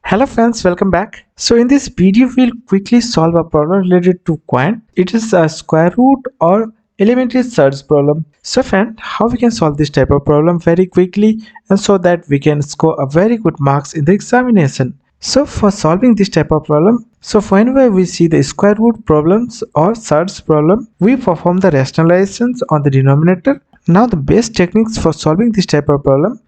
Hello friends, welcome back. So in this video we'll quickly solve a problem related to quant. It is a square root or elementary surds problem. So friend, how we can solve this type of problem very quickly and so that we can score a very good marks in the examination. So for solving this type of problem, so whenever we see the square root problems or surds problem, we perform the rationalizations on the denominator. Now the best techniques for solving this type of problem,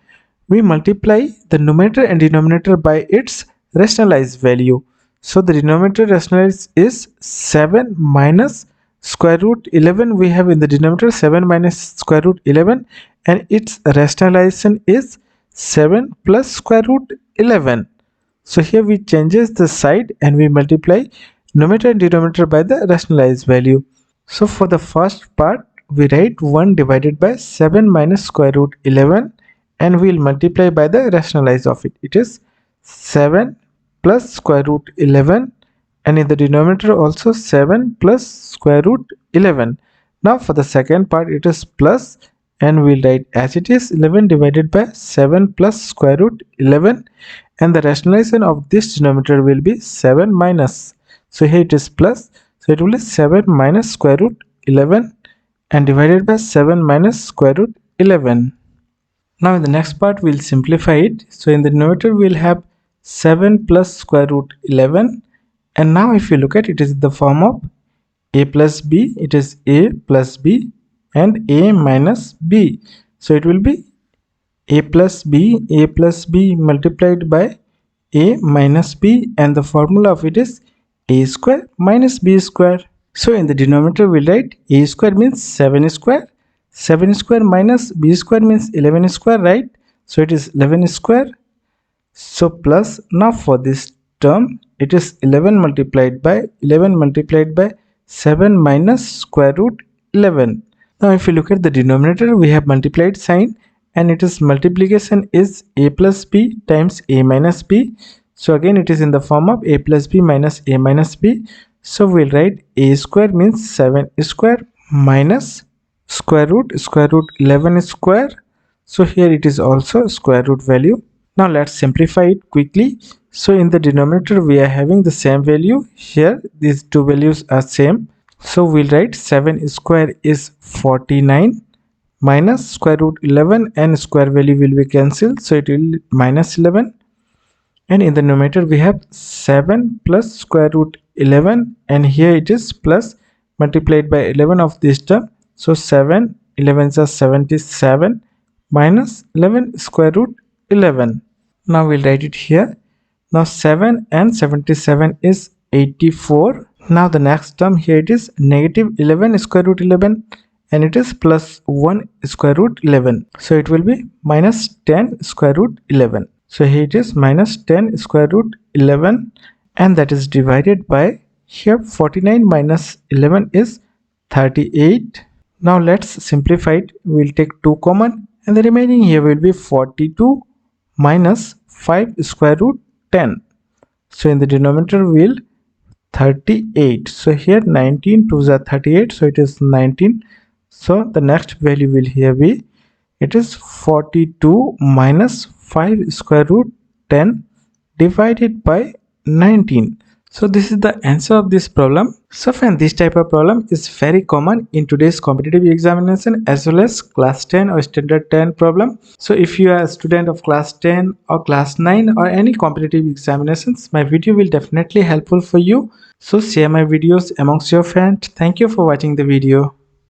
we multiply the numerator and denominator by its rationalized value. So the denominator rationalized is 7 minus square root 11. We have in the denominator 7 minus square root 11 and its rationalization is 7 plus square root 11. So here we changes the side and we multiply numerator and denominator by the rationalized value. So for the first part we write 1 divided by 7 minus square root 11 and we'll multiply by the rationalize of it. It is 7 plus square root 11 and in the denominator also 7 plus square root 11. Now for the second part it is plus and we'll write as it is 11 divided by 7 plus square root 11 and the rationalization of this denominator will be 7 minus. So here it is plus, so it will be 7 minus square root 11 and divided by 7 minus square root 11. Now in the next part we'll simplify it. So in the numerator we'll have 7 plus square root 11 and now if you look at it, is the form of a plus b. It is a plus b and a minus b. So it will be a plus b multiplied by a minus b and the formula of it is a square minus b square. So in the denominator we'll write a square means 7 square. 7 square minus b square means 11 square, right? So it is 11 square. So plus, now for this term it is 11 multiplied by 7 minus square root 11. Now if you look at the denominator, we have multiplied sign and it is multiplication is a plus b times a minus b. So again it is in the form of a plus b minus a minus b. So we'll write a square means 7 square minus square root 11 square. So here it is also square root value. Now let's simplify it quickly. So in the denominator we are having the same value. Here these two values are same. So we'll write 7 square is 49 minus square root 11 and square value will be cancelled. So it will minus 11. And in the numerator we have 7 plus square root 11 and here it is plus multiplied by 11 of this term. So 7 11s are 77 minus 11 square root 11. Now we'll write it here. Now 7 and 77 is 84. Now the next term here it is negative 11 square root 11 and it is plus 1 square root 11. So it will be minus 10 square root 11. So here it is minus 10 square root 11 and that is divided by here 49 minus 11 is 38. Now let's simplify it. We'll take 2 common and the remaining here will be 42 minus 5 square root 10. So in the denominator we'll 38. So here 19 2s are 38. So it is 19. So the next value will here be, it is 42 minus 5 square root 10 divided by 19. So this is the answer of this problem. So friend, this type of problem is very common in today's competitive examination as well as class 10 or standard 10 problem. So if you are a student of class 10 or class 9 or any competitive examinations, my video will definitely helpful for you. So share my videos amongst your friends. Thank you for watching the video.